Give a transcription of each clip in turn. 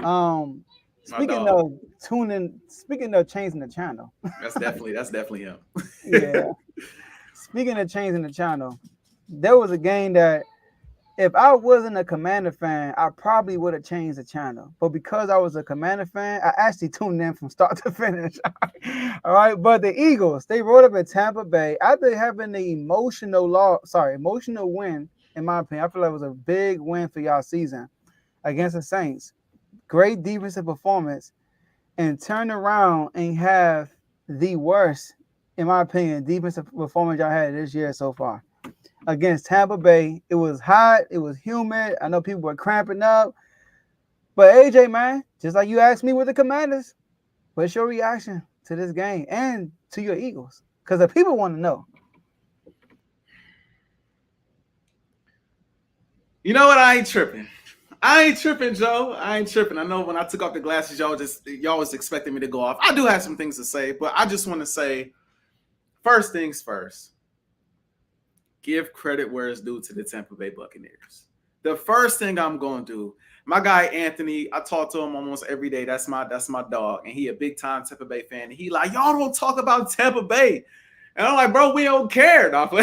Um, My speaking dog. of speaking of changing the channel, That's definitely him. yeah. Speaking of changing the channel, there was a game that if I wasn't a Commander fan, I probably would have changed the channel. But because I was a Commander fan, I actually tuned in from start to finish. All right. But the Eagles, they rode up in Tampa Bay after having the emotional win, in my opinion. I feel like it was a big win for y'all season against the Saints. Great defensive performance, and turn around and have the worst, in my opinion, defensive performance y'all had this year so far against Tampa Bay. It was hot. It was humid. I know people were cramping up. But AJ, man, just like you asked me with the Commanders, what's your reaction to this game and to your Eagles? Because the people want to know. You know what? I ain't tripping. I ain't tripping, Joe. I ain't tripping. I know when I took off the glasses, y'all was expecting me to go off. I do have some things to say, but I just want to say first things first. Give credit where it's due to the Tampa Bay Buccaneers. The first thing I'm gonna do, my guy Anthony, I talk to him almost every day. That's my dog, and he a big time Tampa Bay fan. And he like, y'all don't talk about Tampa Bay, and I'm like, bro, we don't care, dog.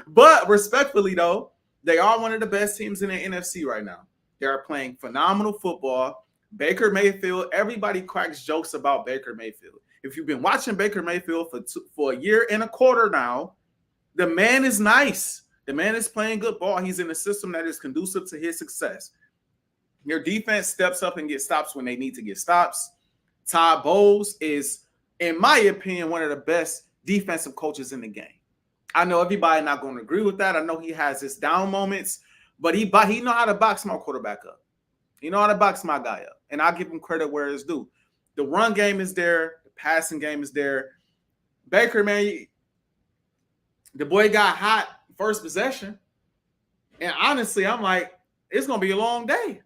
But respectfully though, they are one of the best teams in the NFC right now. They are playing phenomenal football. Baker Mayfield, everybody cracks jokes about Baker Mayfield. If you've been watching Baker Mayfield for a year and a quarter now, the man is nice. The man is playing good ball. He's in a system that is conducive to his success. Your defense steps up and gets stops when they need to get stops. Todd Bowles is, in my opinion, one of the best defensive coaches in the game. I know everybody not going to agree with that. I know he has his down moments, but he know how to box my quarterback up. He know how to box my guy up, and I'll give him credit where it's due. The run game is there. The passing game is there. Baker, man, the boy got hot first possession. And honestly, I'm like, it's going to be a long day.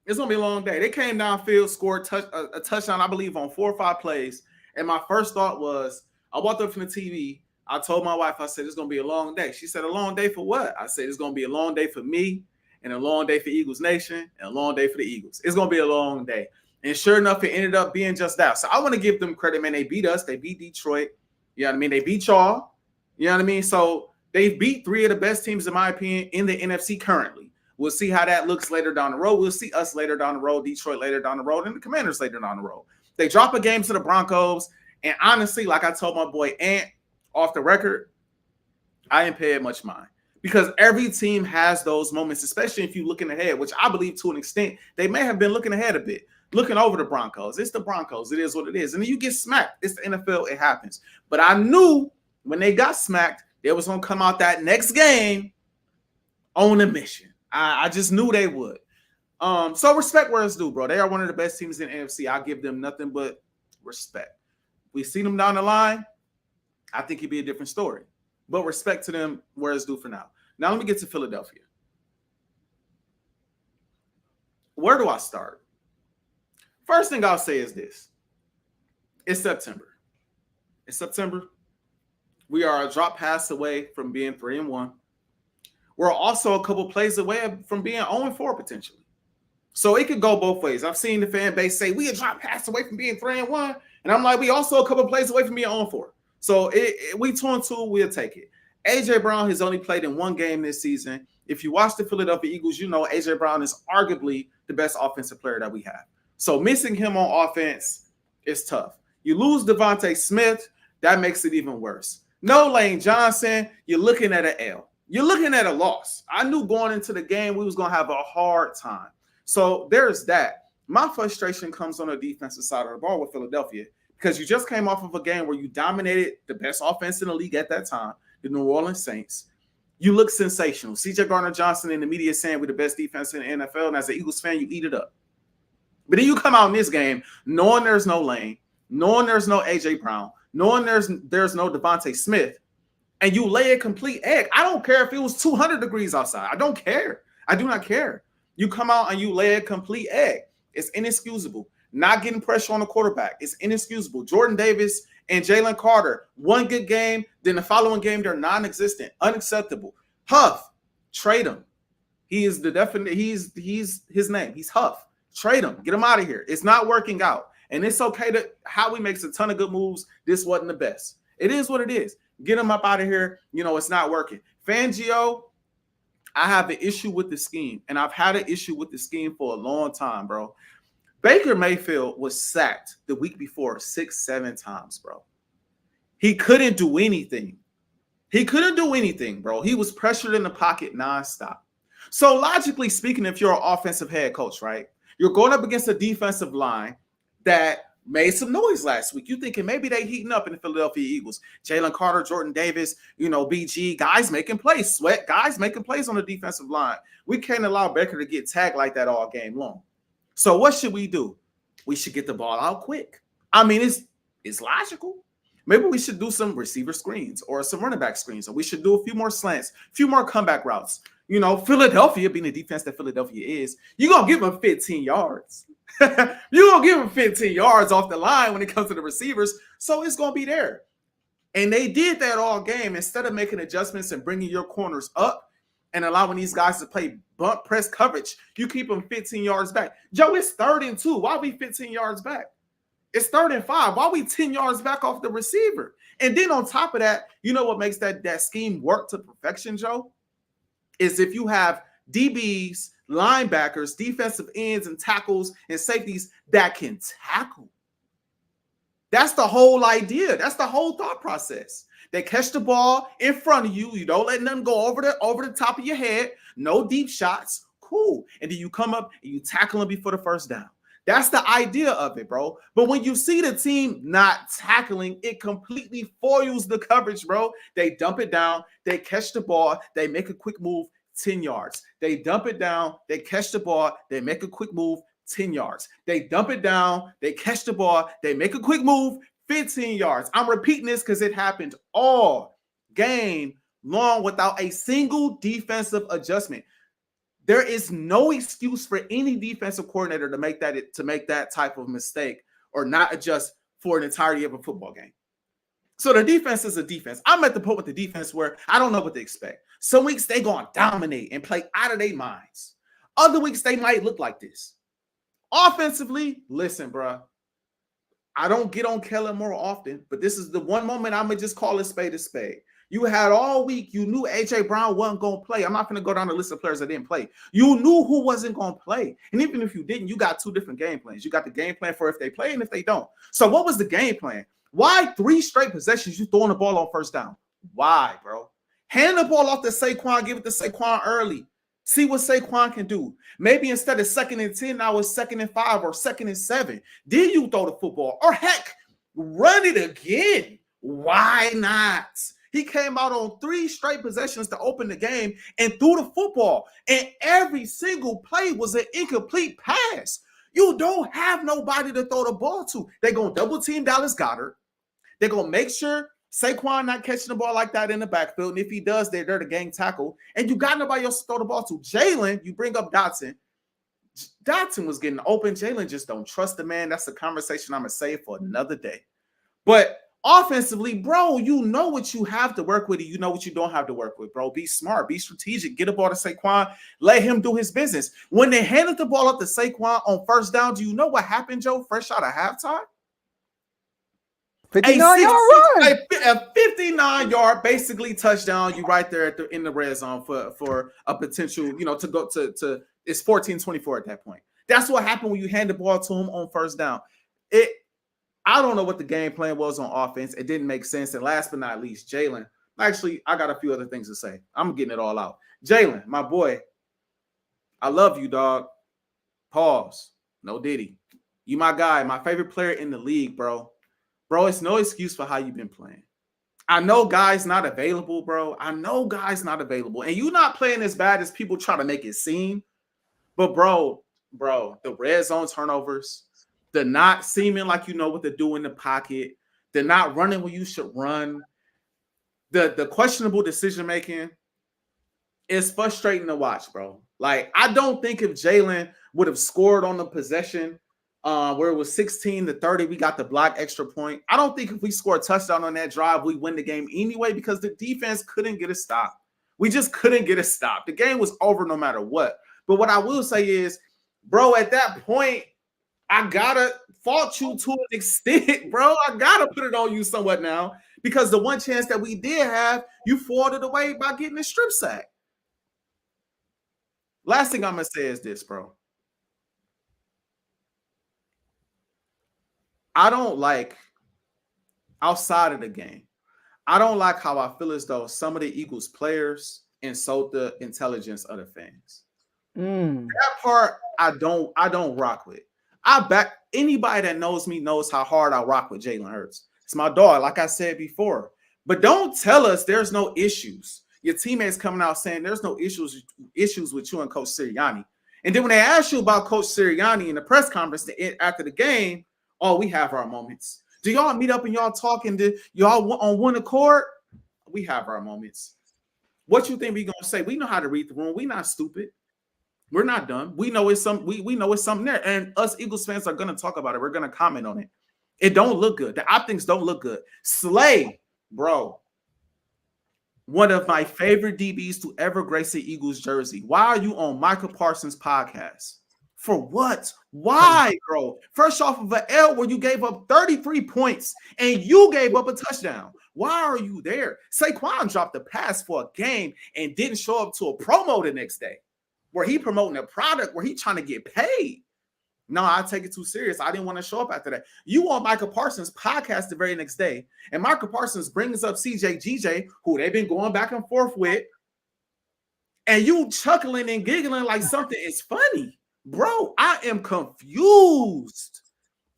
It's going to be a long day. They came downfield, scored a touchdown, I believe, on 4 or 5 plays. And my first thought was, I walked up from the TV. I told my wife, I said, it's going to be a long day. She said, a long day for what? I said, it's going to be a long day for me and a long day for Eagles Nation and a long day for the Eagles. It's going to be a long day. And sure enough, it ended up being just that. So I want to give them credit, man. They beat us. They beat Detroit. You know what I mean? They beat y'all. You know what I mean? So they've beat 3 of the best teams, in my opinion, in the NFC currently. We'll see how that looks later down the road. We'll see us later down the road, Detroit later down the road, and the Commanders later down the road. They drop a game to the Broncos. And honestly, like I told my boy Ant off the record, I ain't paying much mind. Because every team has those moments, especially if you're looking ahead, which I believe to an extent, they may have been looking ahead a bit, looking over the Broncos. It's the Broncos. It is what it is. And then you get smacked. It's the NFL. It happens. But I knew when they got smacked, they was going to come out that next game on a mission. I just knew they would. So respect where it's due, bro. They are one of the best teams in the NFC. I give them nothing but respect. We see them down the line, I think it'd be a different story. But respect to them where it's due for now. Now let me get to Philadelphia. Where do I start? First thing I'll say is this. It's September. It's September. We are a drop pass away from being 3-1. We're also a couple plays away from being 0-4 potentially. So it could go both ways. I've seen the fan base say we a drop pass away from being 3-1, and I'm like, we also a couple plays away from being 0-4. So we 2-2, we'll take it. AJ Brown has only played in 1 game this season. If you watch the Philadelphia Eagles, you know AJ Brown is arguably the best offensive player that we have. So missing him on offense is tough. You lose Devontae Smith, that makes it even worse. No Lane Johnson, you're looking at an L. You're looking at a loss. I knew going into the game we was going to have a hard time. So there's that. My frustration comes on the defensive side of the ball with Philadelphia because you just came off of a game where you dominated the best offense in the league at that time, the New Orleans Saints. You look sensational. C.J. Gardner-Johnson in the media saying we're the best defense in the NFL, and as an Eagles fan, you eat it up. But then you come out in this game knowing there's no Lane, knowing there's no A.J. Brown, knowing there's no Devontae Smith, and you lay a complete egg. I don't care if it was 200 degrees outside. I don't care. I do not care. You come out and you lay a complete egg. It's inexcusable. Not getting pressure on the quarterback. It's inexcusable. Jordan Davis and Jalen Carter, 1 good game, then the following game, they're non-existent. Unacceptable. Huff, trade him. He is the definite, he's his name. He's Huff. Trade him. Get him out of here. It's not working out. And it's okay that Howie makes a ton of good moves. This wasn't the best. It is what it is. Get him up out of here. It's not working. Fangio, I have an issue with the scheme. And I've had an issue with the scheme for a long time, bro. Baker Mayfield was sacked the week before 6-7 times, bro. He couldn't do anything. He couldn't do anything, bro. He was pressured in the pocket nonstop. So logically speaking, if you're an offensive head coach, right, you're going up against a defensive line that made some noise last week. You're thinking maybe they heating up in the Philadelphia Eagles. Jalen Carter, Jordan Davis, BG, guys making plays. Sweat, guys making plays on the defensive line. We can't allow Baker to get tagged like that all game long. So what should we do? We should get the ball out quick. I mean, it's logical. Maybe we should do some receiver screens or some running back screens, or we should do a few more slants, a few more comeback routes. Philadelphia, being the defense that Philadelphia is, you're going to give them 15 yards. You're going to give them 15 yards off the line when it comes to the receivers, so it's going to be there. And they did that all game. Instead of making adjustments and bringing your corners up and allowing these guys to play bump press coverage, you keep them 15 yards back. Joe, it's 3rd and 2. Why are we 15 yards back? It's 3rd and 5. Why are we 10 yards back off the receiver? And then on top of that, you know what makes that scheme work to perfection, Joe? Is if you have DBs, linebackers, defensive ends, and tackles and safeties that can tackle. That's the whole idea. That's the whole thought process. They catch the ball in front of you. You don't let them go over the top of your head. No deep shots. Cool. And then you come up and you tackle them before the first down. That's the idea of it, bro. But when you see the team not tackling, it completely foils the coverage, bro. They dump it down. They catch the ball. They make a quick move, 10 yards. They dump it down. They catch the ball. They make a quick move, 10 yards. They dump it down. They catch the ball. They make a quick move, 15 yards. I'm repeating this because it happened all game long without a single defensive adjustment. There is no excuse for any defensive coordinator to make that type of mistake or not adjust for an entirety of a football game. So the defense is a defense. I'm at the point with the defense where I don't know what to expect. Some weeks they go and dominate and play out of their minds. Other weeks they might look like this. Offensively, listen, bro. I don't get on Kellen more often, but this is the one moment I'm going to just call a spade a spade. You had all week, you knew A.J. Brown wasn't going to play. I'm not going to go down the list of players that didn't play. You knew who wasn't going to play. And even if you didn't, you got 2 different game plans. You got the game plan for if they play and if they don't. So what was the game plan? Why 3 straight possessions you throwing the ball on first down? Why, bro? Hand the ball off to Saquon, give it to Saquon early. See what Saquon can do. Maybe instead of 2nd and 10, now it's 2nd and 5 or 2nd and 7. Then you throw the football. Or heck, run it again. Why not? He came out on 3 straight possessions to open the game and threw the football. And every single play was an incomplete pass. You don't have nobody to throw the ball to. They're going to double team Dallas Goedert. They're going to make sure Saquon not catching the ball like that in the backfield. And if he does, they're there to gang tackle. And you got nobody else to throw the ball to. Jalen, you bring up Dotson. Dotson was getting open. Jalen just don't trust the man. That's a conversation I'm going to save for another day. But offensively, bro, you know what you have to work with. You know what you don't have to work with, bro. Be smart. Be strategic. Get a ball to Saquon. Let him do his business. When they handed the ball up to Saquon on first down, do you know what happened, Joe? Fresh out of halftime? 59-yard run. A 59-yard basically touchdown. You right there in the red zone for a potential, to go to it's 14-24 at that point. That's what happened when you hand the ball to him on first down. I don't know what the game plan was on offense. It didn't make sense. And last but not least, Jalen. Actually, I got a few other things to say. I'm getting it all out. Jalen, my boy, I love you, dog. Pause. No Diddy. You my guy, my favorite player in the league, bro. Bro, it's no excuse for how you've been playing. I know guys not available, bro. I know guys not available. And you not playing as bad as people try to make it seem. But, bro, the red zone turnovers, the not seeming like you know what to do in the pocket, the not running where you should run, the questionable decision-making is frustrating to watch, bro. Like, I don't think if Jalen would have scored on the possession where it was 16-30, we got the block extra point. I don't think if we score a touchdown on that drive, we win the game anyway because the defense couldn't get a stop. We just couldn't get a stop. The game was over no matter what. But what I will say is bro, at that point, I gotta fault you to an extent, bro. I gotta put it on you somewhat now because the one chance that we did have, you fought it away by getting a strip sack. Last thing I'm gonna say is this, bro. I don't like outside of the game. I don't like how I feel as though some of the Eagles players insult the intelligence of the fans. That part I don't rock with. I back anybody that knows me knows how hard I rock with Jalen Hurts. It's my dog, like I said before. But don't tell us there's no issues. Your teammates coming out saying there's no issues with you and Coach Sirianni. And then when they ask you about Coach Sirianni in the press conference after the game, oh, we have our moments. Do y'all meet up and y'all talking to y'all on one accord? We have our moments. What you think we gonna say? We know how to read the room. We not stupid. We're not dumb. We know it's we know it's something there. And us Eagles fans are gonna talk about it. We're gonna comment on it. It don't look good. The optics don't look good. Slay, bro. One of my favorite DBs to ever grace the Eagles jersey. Why are you on Michael Parsons' podcast? For what? Why, bro? First off of an L where you gave up 33 points and you gave up a touchdown. Why are you there? Saquon dropped a pass for a game and didn't show up to a promo the next day where he promoting a product where he trying to get paid. No, I take it too serious. I didn't want to show up after that. You on Michael Parsons' podcast the very next day, and Michael Parsons brings up CJ, who they've been going back and forth with, and you chuckling and giggling like something is funny. Bro, I am confused.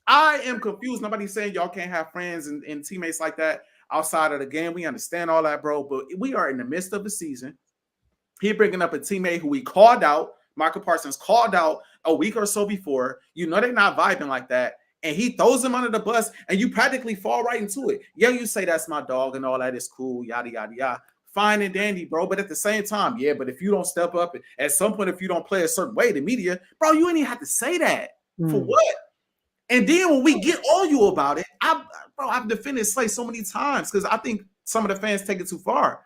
Nobody's saying y'all can't have friends and teammates like that outside of the game. We understand all that, bro, but we are in the midst of the season. He bringing up a teammate who he called out. Michael Parsons called out a week or so before. You know they're not vibing like that. And he throws him under the bus, and you practically fall right into it. Yeah, you say that's my dog and all that is cool, yada, yada, yada. Fine and dandy, bro. But at the same time, yeah, but if you don't step up, at some point, if you don't play a certain way, the media, bro, you ain't even have to say that. For what? And then when we get on you about it, I've defended Slay so many times because I think some of the fans take it too far.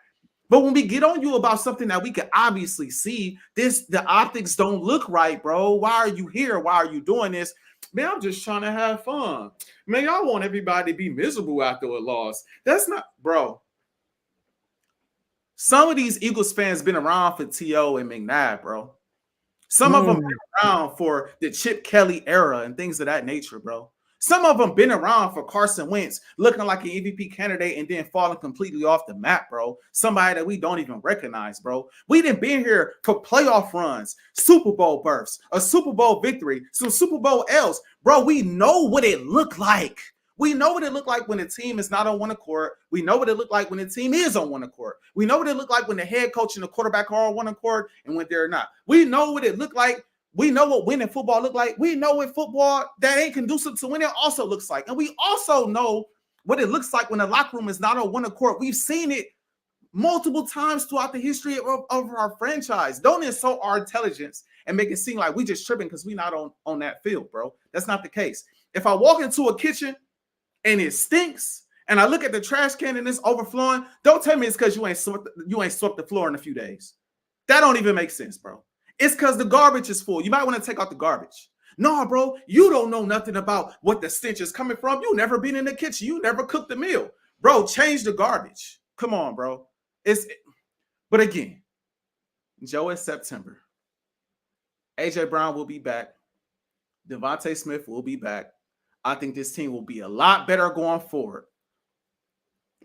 But when we get on you about something that we can obviously see, the optics don't look right, bro. Why are you here? Why are you doing this? Man, I'm just trying to have fun. Man, y'all want everybody to be miserable after a loss. That's not, bro. Some of these Eagles fans been around for T.O. and McNabb, bro. Some of them been around for the Chip Kelly era and things of that nature, bro. Some of them been around for Carson Wentz, looking like an MVP candidate and then falling completely off the map, bro. Somebody that we don't even recognize, bro. We done been here for playoff runs, Super Bowl berths, a Super Bowl victory, some Super Bowl L's. Bro, we know what it looked like. We know what it looked like when the team is not on one accord. We know what it looked like when the team is on one accord. We know what it looked like when the head coach and the quarterback are on one accord and when they're not. We know what it looked like. We know what winning football look like. We know what football that ain't conducive to winning also looks like. And we also know what it looks like when the locker room is not on one accord. We've seen it multiple times throughout the history of our franchise. Don't insult our intelligence and make it seem like we just tripping because we not on that field, bro. That's not the case. If I walk into a kitchen and it stinks and I look at the trash can and it's overflowing, don't tell me it's because you ain't swept the floor in a few days. That don't even make sense, bro. It's because the garbage is full. You might want to take out the garbage. No, bro, you don't know nothing about what the stench is coming from. You never been in the kitchen. You never cooked the meal. Bro, change the garbage. Come on, bro. But again, Joe, it's September. A.J. Brown will be back. Devontae Smith will be back. I think this team will be a lot better going forward.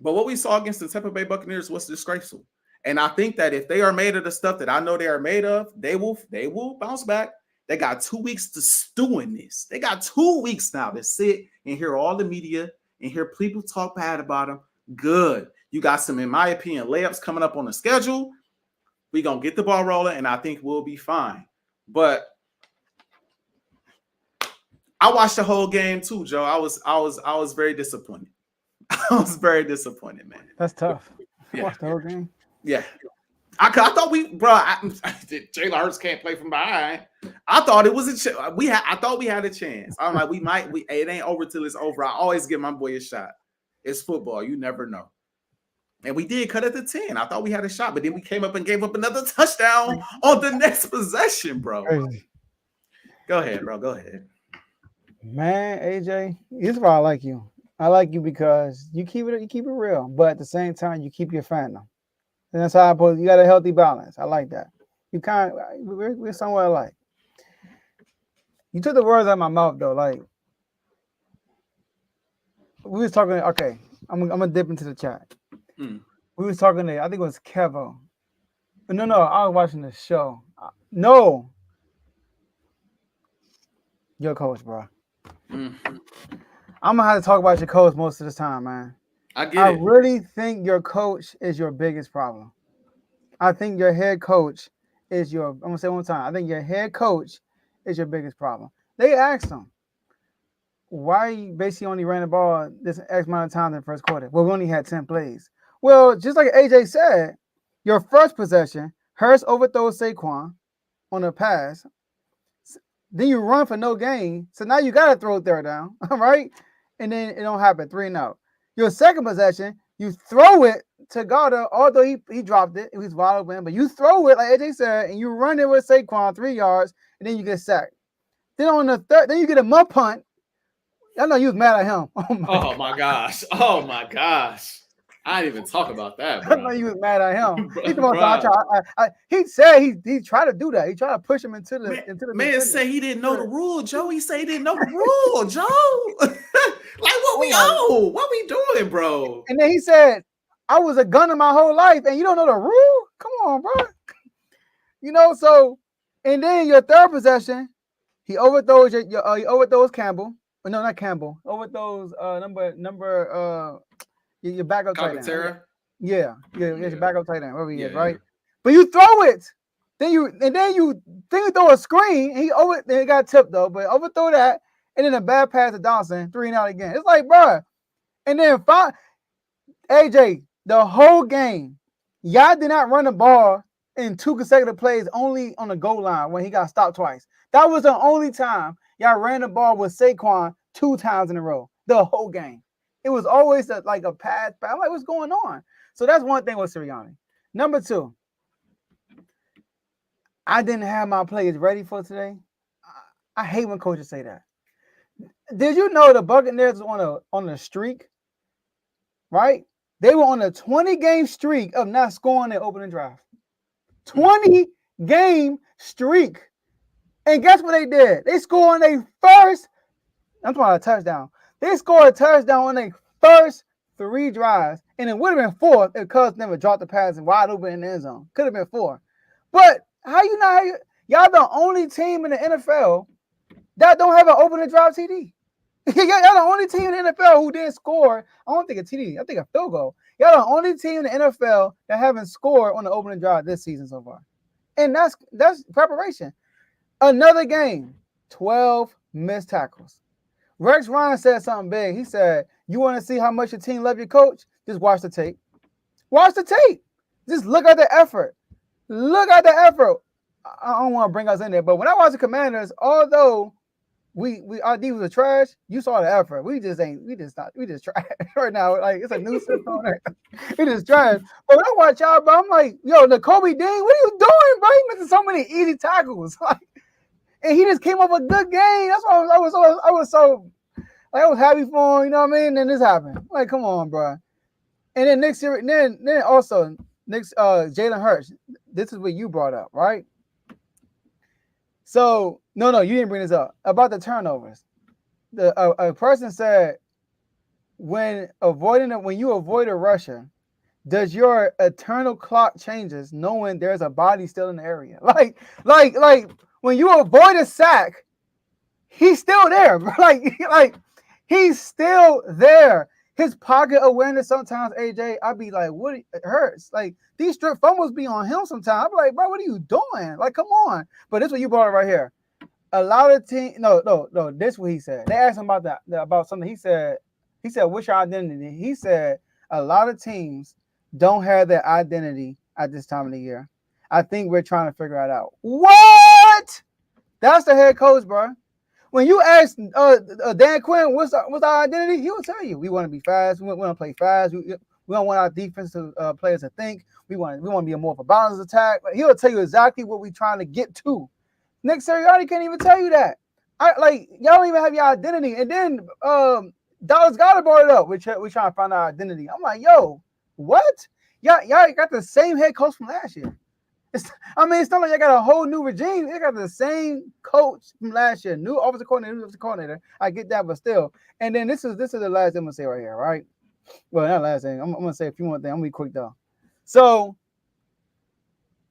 But what we saw against the Tampa Bay Buccaneers was disgraceful. And I think that if they are made of the stuff that I know they are made of, they will bounce back. They got 2 weeks to stew in this. They got 2 weeks now to sit and hear all the media and hear people talk bad about them. Good. You got some, in my opinion, layups coming up on the schedule. We're going to get the ball rolling, and I think we'll be fine. But I watched the whole game too, Joe. I was very disappointed. I was very disappointed, man. That's tough. Yeah. Watch the whole game. Yeah. I thought Jalen Hurts can't play from behind. I thought it was I thought we had a chance. I'm like, it ain't over till it's over. I always give my boy a shot. It's football. You never know. And we did cut at the 10. I thought we had a shot, but then we came up and gave up another touchdown on the next possession, bro. Crazy. Go ahead, bro. Go ahead. Man, AJ, this is why I like you. I like you because you keep it real, but at the same time you keep your fandom. And that's how I put. You got a healthy balance. I like that. You kind, we're somewhat alike. You took the words out of my mouth though. Like we was talking. Okay, I'm gonna dip into the chat. Mm. We was talking to. I think it was Kevo. No, I was watching the show. No, your coach, bro. Mm. I'm gonna have to talk about your coach most of the time, man. I get I it. really think your coach is your biggest problem. I think your head coach is your. I'm gonna say it one time. I think your head coach is your biggest problem. They asked him why you basically only ran the ball this X amount of times in the first quarter. Well, we only had 10 plays. Well, just like AJ said, your first possession, Hurst overthrows Saquon on a pass. Then you run for no gain. So now you gotta throw third down, right? And then it don't happen. 3-0. Your second possession, you throw it to Goddard, although he dropped it. It was wide open, but you throw it, like AJ said, and you run it with Saquon 3 yards, and then you get sacked. Then on the third, then you get a muff punt. I know you was mad at him. Oh my Oh my gosh. Oh my gosh. I didn't even talk about that, I know bro. you was mad at him. He's the most Bro. he said he tried to do that. He tried to push him into Man, the man defender. say he didn't know the rule, Joe. He say he didn't know the rule, Joe. Like what Oh we my! owe? What we doing, bro? And then he said, "I was a gunner my whole life, and you don't know the rule? Come on, bro. You know." So, and then your third possession, he overthrows he overthrows Campbell. No, not Campbell. Overthrows your backup tight end. Calcaterra? Yeah, it's your Yeah. backup tight end, wherever he is, Yeah, yeah. right? But you throw it. Then you throw a screen. Then he got tipped though, but overthrow that, and then a bad pass to Dawson, 3-0 again. It's like, bro. And then AJ, the whole game, y'all did not run the ball in 2 consecutive plays, only on the goal line when he got stopped twice. That was the only time y'all ran the ball with Saquon 2 times in a row. The whole game. It was always like a pass. I'm like, what's going on? So that's one thing with Sirianni. Number 2, I didn't have my players ready for today. I hate when coaches say that. Did you know the Buccaneers was on a streak? Right? They were on a 20-game streak of not scoring their opening drive. 20-game streak. And guess what they did? They scored on their first, I'm talking about a touchdown. They scored a touchdown on their first 3 drives. And it would have been 4 if Cubs never dropped the pass and wide open in the end zone. Could have been 4. But y'all the only team in the NFL that don't have an opening drive TD. Y'all the only team in the NFL who didn't score. I don't think a TD. I think a field goal. Y'all the only team in the NFL that haven't scored on the opening drive this season so far. And that's preparation. Another game, 12 missed tackles. Rex Ryan said something big. He said, you want to see how much your team love your coach? Just watch the tape. Watch the tape. Just look at the effort. Look at the effort. I don't want to bring us in there, but when I watch the Commanders, although our D was trash, you saw the effort. We just trash right now. Like it's a new system on there. We just trash. But when I watch y'all, bro, I'm like, yo, the Kobe Dean, what are you doing, bro? He missing so many easy tackles. Like, and he just came up with a good game. That's why I was happy for him, you know what I mean? And then this happened. Like, come on, bro. And then next year, then also next Jalen Hurts. This is what you brought up, right? So no, you didn't bring this up about the turnovers. A person said when you avoid a rusher, does your eternal clock changes knowing there's a body still in the area? Like when you avoid a sack, he's still there. Like he's still there. His pocket awareness sometimes, AJ, I'd be like, what? It hurts. Like these strip fumbles be on him sometimes. I'd be like, bro, what are you doing? Like, come on. But this is what you brought up right here. A lot of teams, no. This is what he said. They asked him about that, about something. He said, what's your identity? He said, a lot of teams don't have their identity at this time of the year. I think we're trying to figure it out. What? That's the head coach, bro. When you ask Dan Quinn, what's our identity? He will tell you, we want to be fast. We want to play fast. We don't want our defensive players to think. We want to be a more of a balanced attack. He'll tell you exactly what we're trying to get to. Nick Sirianni can't even tell you that. Y'all don't even have your identity. And then Dallas Goddard brought it up. We trying to find our identity. I'm like, yo, what? Y'all got the same head coach from last year. It's not like y'all got a whole new regime. They got the same coach from last year, new offensive coordinator. I get that, but still. And then this is the last thing I'm gonna say right here, right? Well, not last thing. I'm gonna say a few more things. I'm gonna be quick though. So,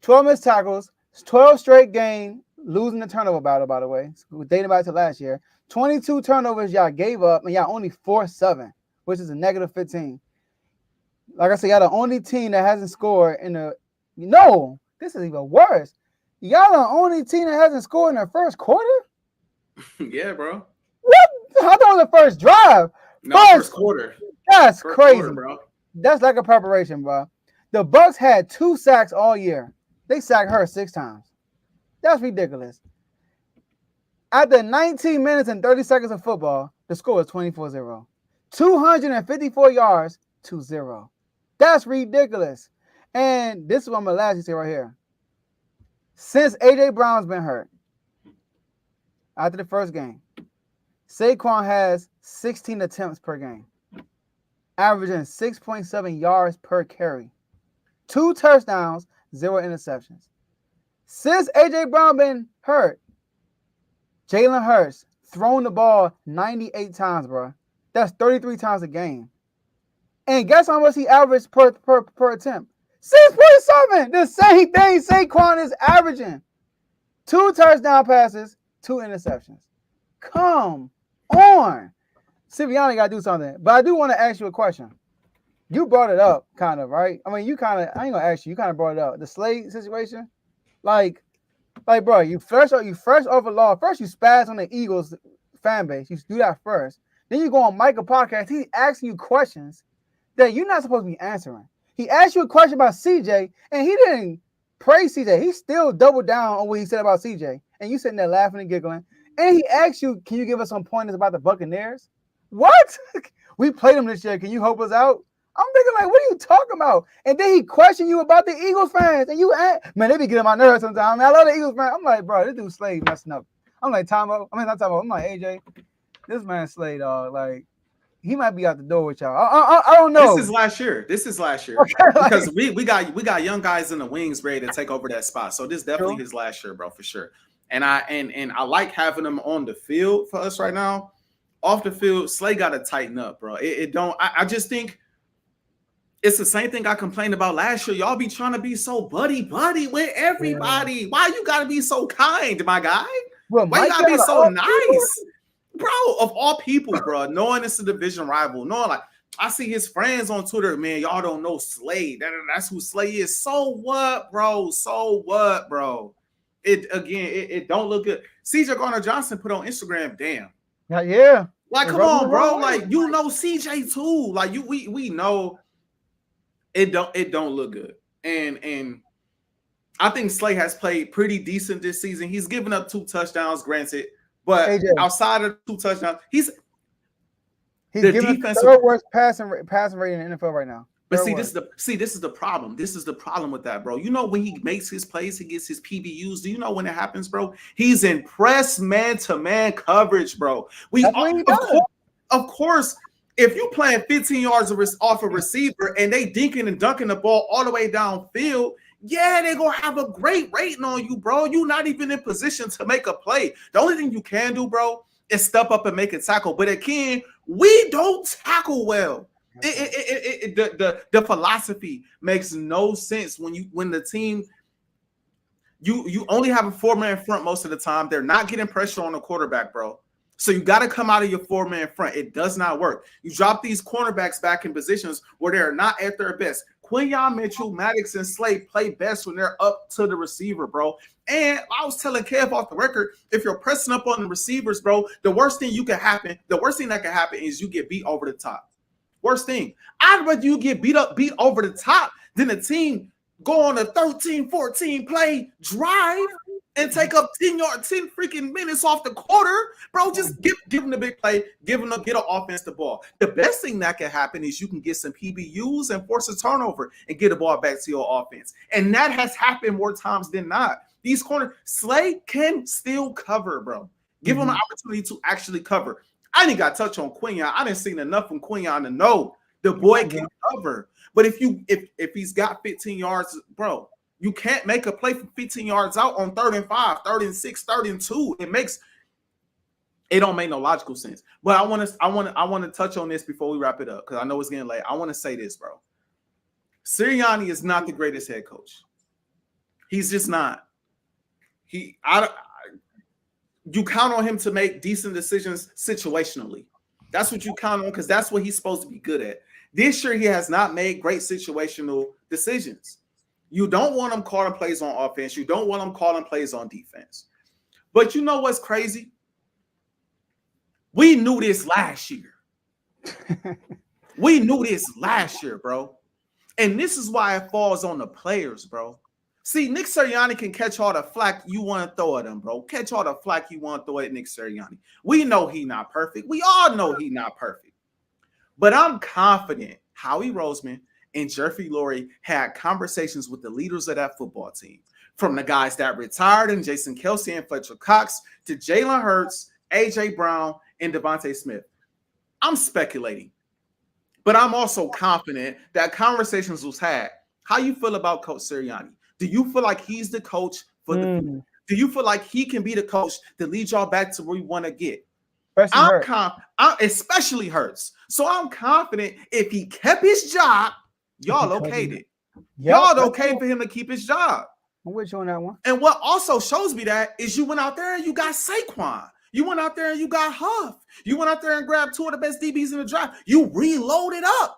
12 missed tackles, 12 straight game losing the turnover battle. By the way, dating back to last year, 22 turnovers y'all gave up, and y'all only forced 7, which is a negative 15. Like I said, y'all the only team that hasn't scored in the. No, this is even worse. Y'all the only team that hasn't scored in the first quarter. Yeah, bro. What? I thought it was the first drive. No, first quarter. That's first crazy, quarter, bro. That's like a preparation, bro. The Bucks had 2 sacks all year. They sacked her 6 times. That's ridiculous. After 19 minutes and 30 seconds of football, the score is 24-0. 254 yards to 0. That's ridiculous. And this is what I'm going to last you say right here. Since A.J. Brown's been hurt, after the first game, Saquon has 16 attempts per game, averaging 6.7 yards per carry, 2 touchdowns, 0 interceptions. Since A.J. Brown been hurt, Jalen Hurts thrown the ball 98 times, bro. That's 33 times a game. And guess how much he averaged per attempt? 6.7. The same thing Saquon is averaging. 2 touchdown passes, 2 interceptions. Come on. Siviani got to do something. But I do want to ask you a question. You brought it up, kind of, right? I ain't going to ask you. You kind of brought it up. The Slade situation? Like, bro, you fresh off a law. First, you spaz on the Eagles fan base. You do that first. Then you go on Michael podcast. He's asking you questions that you're not supposed to be answering. He asked you a question about CJ, and he didn't praise CJ. He still doubled down on what he said about CJ. And you sitting there laughing and giggling. And he asked you, can you give us some pointers about the Buccaneers? What? We played them this year. Can you help us out? I'm thinking, like, what are you talking about? And then he questioned you about the Eagles fans. And you, man, they be getting my nerves sometimes. I love the Eagles fans. I'm like, bro, this dude Slade messing up. I'm like, Tomo. Not Tomo. I'm like, AJ, this man Slade, dog. Like, he might be out the door with y'all. I don't know. This is last year. Okay, because we got young guys in the wings ready to take over that spot. So this definitely his last year, bro, for sure. And I like having him on the field for us right now. Off the field, Slade got to tighten up, bro. I just think it's the same thing I complained about last year. Y'all be trying to be so buddy with everybody. Yeah. Why you got to be so kind, my guy? Well, why you got to be so nice? Bro, of all people, bro, knowing it's a division rival, knowing like I see his friends on Twitter, man, y'all don't know Slade. That's who Slade is. So what, bro? It don't look good. CJ Garner-Johnson put on Instagram, damn. Yeah. Like, come on, bro. Like, you know CJ too. Like, we know it don't look good. And I think Slade has played pretty decent this season. He's given up 2 touchdowns, granted. But AJ, outside of 2 touchdowns, he's giving the third worst passing rate in the NFL right now. But this is the problem. This is the problem with that, bro. You know when he makes his plays, he gets his PBUs. Do you know when it happens, bro? He's in press man-to-man coverage, bro. Of course, if you playing 15 yards off a receiver and they dinking and dunking the ball all the way downfield, yeah, they're going to have a great rating on you, bro. You're not even in position to make a play. The only thing you can do, bro, is step up and make a tackle. But again, we don't tackle well. The philosophy makes no sense when the team you only have a 4-man front most of the time. They're not getting pressure on the quarterback, bro. So you got to come out of your 4-man front. It does not work. You drop these cornerbacks back in positions where they're not at their best. Quinyon Mitchell, Maddox, and Slade play best when they're up to the receiver, bro. And I was telling Kev off the record, if you're pressing up on the receivers, bro, the worst thing that can happen is you get beat over the top. Worst thing. I'd rather you get beat over the top than the team go on a 13-14 play drive and take up 10 freaking minutes off the quarter. Bro, just give them the big play, get an offense the ball. The best thing that can happen is you can get some PBUs and force a turnover and get the ball back to your offense. And that has happened more times than not. These corners, Slade can still cover, bro. Give him an opportunity to actually cover. I didn't got touch on Quinion. I didn't see enough from Quinion to know the boy can cover. But if he's got 15 yards, bro, you can't make a play from 15 yards out on 3rd and 5, 3rd and 6, 3rd and 2. It don't make no logical sense. But I want to touch on this before we wrap it up because I know it's getting late. I want to say this, bro. Sirianni is not the greatest head coach. He's just not. You count on him to make decent decisions situationally. That's what you count on because that's what he's supposed to be good at. This year, he has not made great situational decisions. You don't want him calling plays on offense. You don't want him calling plays on defense. But you know what's crazy? We knew this last year. We knew this last year, bro. And this is why it falls on the players, bro. See, Nick Sirianni can catch all the flack you want to throw at him, bro. Catch all the flack you want to throw at Nick Sirianni. We know he's not perfect. We all know he's not perfect. But I'm confident Howie Roseman and Jeffrey Lurie had conversations with the leaders of that football team, from the guys that retired and Jason Kelsey and Fletcher Cox to Jalen Hurts, A.J. Brown, and Devontae Smith. I'm speculating, but I'm also confident that conversations was had. How you feel about Coach Sirianni? Do you feel like he's the coach for the future? Do you feel like he can be the coach that leads y'all back to where we want to get? Especially Hurts. So I'm confident if he kept his job, y'all okayed it. Y'all okay for him to keep his job. I'm with you on that one. And what also shows me that is you went out there and you got Saquon. You went out there and you got Huff. You went out there and grabbed 2 of the best DBs in the draft. You reloaded up.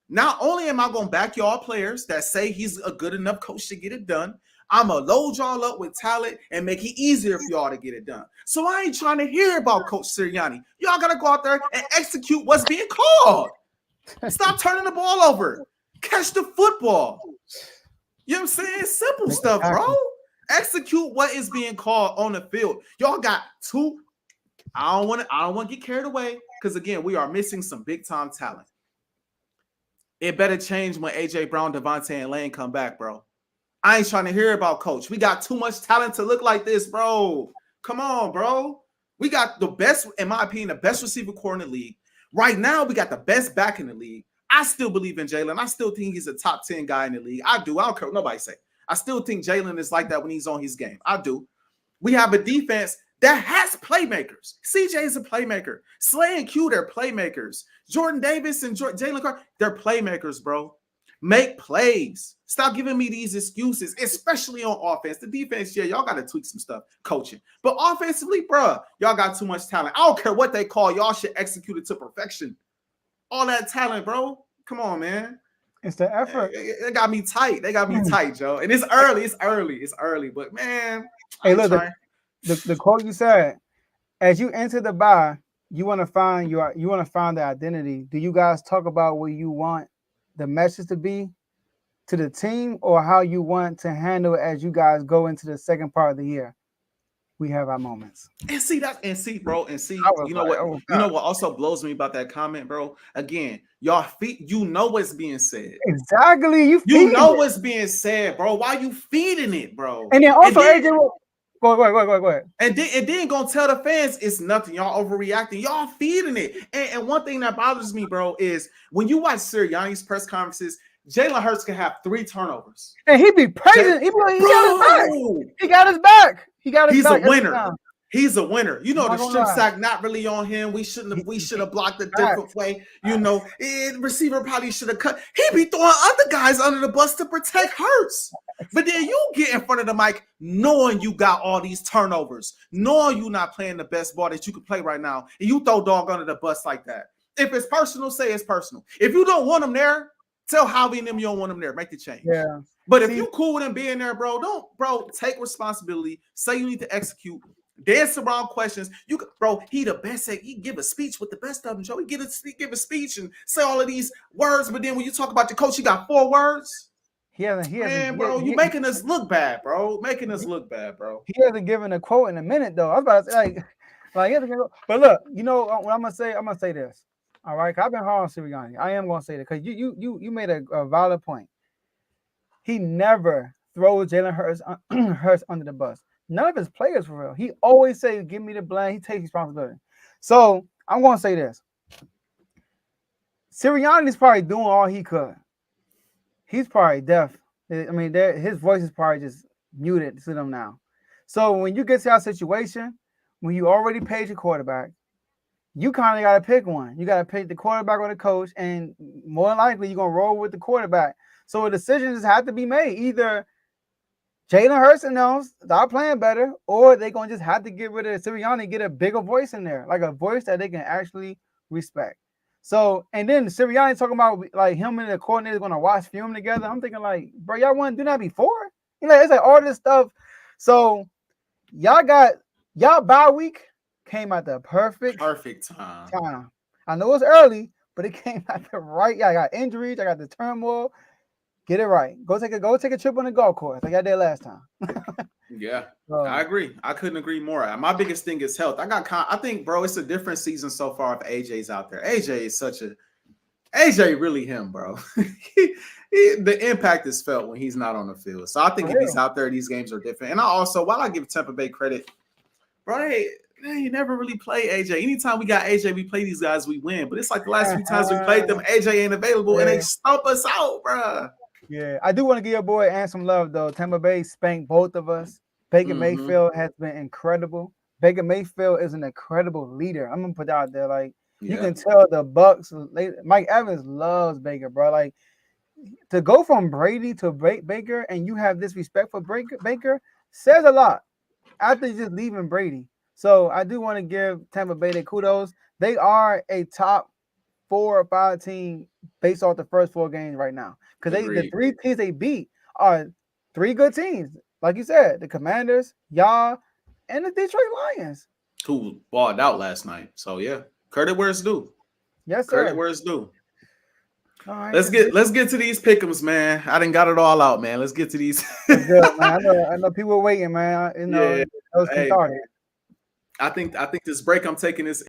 Not only am I going to back y'all players that say he's a good enough coach to get it done, I'm going to load y'all up with talent and make it easier for y'all to get it done. So I ain't trying to hear about Coach Sirianni. Y'all got to go out there and execute what's being called. Stop turning the ball over. Catch the football. You know what I'm saying? Simple stuff, bro. Execute what is being called on the field. Y'all got 2. I don't want to get carried away because, again, we are missing some big-time talent. It better change when A.J. Brown, Devontae, and Lane come back, bro. I ain't trying to hear about coach. We got too much talent to look like this, bro. Come on, bro. We got the best, in my opinion, the best receiver core in the league. Right now, we got the best back in the league. I still believe in Jalen. I still think he's a top 10 guy in the league. I do. I don't care what nobody say. I still think Jalen is like that when he's on his game. I do. We have a defense that has playmakers. CJ is a playmaker. Slay and Q, they're playmakers. Jordan Davis and Jalen Carter, they're playmakers, bro. Make plays. Stop giving me these excuses, especially on offense. The defense, yeah, y'all got to tweak some stuff, coaching. But offensively, bro, y'all got too much talent. I don't care what they call. Y'all should execute it to perfection. All that talent, bro. Come on, man. It's the effort. They got me tight. They got me tight, Joe. And it's early. It's early. But, man, hey, look, the quote you said, as you enter the bye, you want to find the identity. Do you guys talk about what you want the message to be to the team, or how you want to handle it as you guys go into the second part of the year? We have our moments. And see, you know what also blows me about that comment, bro? Again, y'all you know what's being said. Exactly. You know what's being said, bro. Why you feeding it, bro? And then also, Go ahead. And then gonna tell the fans it's nothing. Y'all overreacting. Y'all feeding it. And one thing that bothers me, bro, is when you watch Sirianni's press conferences, Jalen Hurts can have 3 turnovers. And he be praising. He got his back. He got his back. He's a winner. He's a winner. You know, the strip sack not really on him. We should have blocked a different way. You know, receiver probably should have cut. He be throwing other guys under the bus to protect Hurts. But then you get in front of the mic knowing you got all these turnovers, knowing you not playing the best ball that you could play right now, and you throw dog under the bus like that. If it's personal, say it's personal. If you don't want them there, tell Howie and them you don't want them there. Make the change. Yeah. But if you cool with them being there, bro, take responsibility. Say you need to execute. Dance around questions. He the best. He give a speech with the best of them, Joe. He give a speech and say all of these words, but then when you talk about the coach, he got 4 words. He hasn't, bro. You making us look bad, bro. He hasn't given a quote in a minute, though. I was about to say, but look, you know what I'm gonna say. I'm gonna say this. All right, I've been hard on Sirianni. I am gonna say that because you made a valid point. He never throws Jalen Hurts under the bus. None of his players for real. He always say, "Give me the blame." He takes responsibility. So I'm gonna say this: Sirianni's probably doing all he could. He's probably deaf. I mean, his voice is probably just muted to them now. So when you get to that situation, when you already paid your quarterback, you kind of got to pick one. You got to pick the quarterback or the coach, and more than likely you're gonna roll with the quarterback. So a decision just have to be made. Either Jalen Hurts and them start playing better, or they're gonna just have to get rid of Sirianni, get a bigger voice in there, like a voice that they can actually respect. So, and then Sirianni talking about like him and the coordinator gonna watch film together. I'm thinking like, bro, y'all want to do that before? You know, it's like all this stuff. So y'all bye week came at the perfect time. time. I know it's early, but it came at the right. Yeah, I got injuries, I got the turmoil. Get it right. Go take a trip on the golf course. I got there last time. Yeah, I agree. I couldn't agree more. My biggest thing is health. I think, bro, it's a different season so far if AJ's out there. AJ really him, bro. The impact is felt when he's not on the field. So I think if he's out there, these games are different. And while I give Tampa Bay credit, bro, they never really play AJ. Anytime we got AJ, we play these guys, we win. But it's like the last few times we played them, AJ ain't available, and they stomp us out, bro. Yeah, I do want to give your boy and some love though. Tampa Bay spanked both of us. Baker Mayfield has been incredible. Baker Mayfield is an incredible leader. I'm gonna put that out there. Like you can tell the Bucks. Mike Evans loves Baker, bro. Like to go from Brady to Baker, and you have this respect for Baker says a lot. After just leaving Brady, so I do want to give Tampa Bay their kudos. They are a top 4 or 5 team based off the first 4 games right now. Because the 3 teams they beat are 3 good teams. Like you said, the Commanders, y'all, and the Detroit Lions. Who balled out last night. So yeah, credit where it's due. Yes, sir. Credit where it's due. All right, let's get to these pick'ems, man. I done got it all out, man. Let's get to these. Good, man. I know people are waiting, man. You know, yeah. those cathartic. I think this break I'm taking is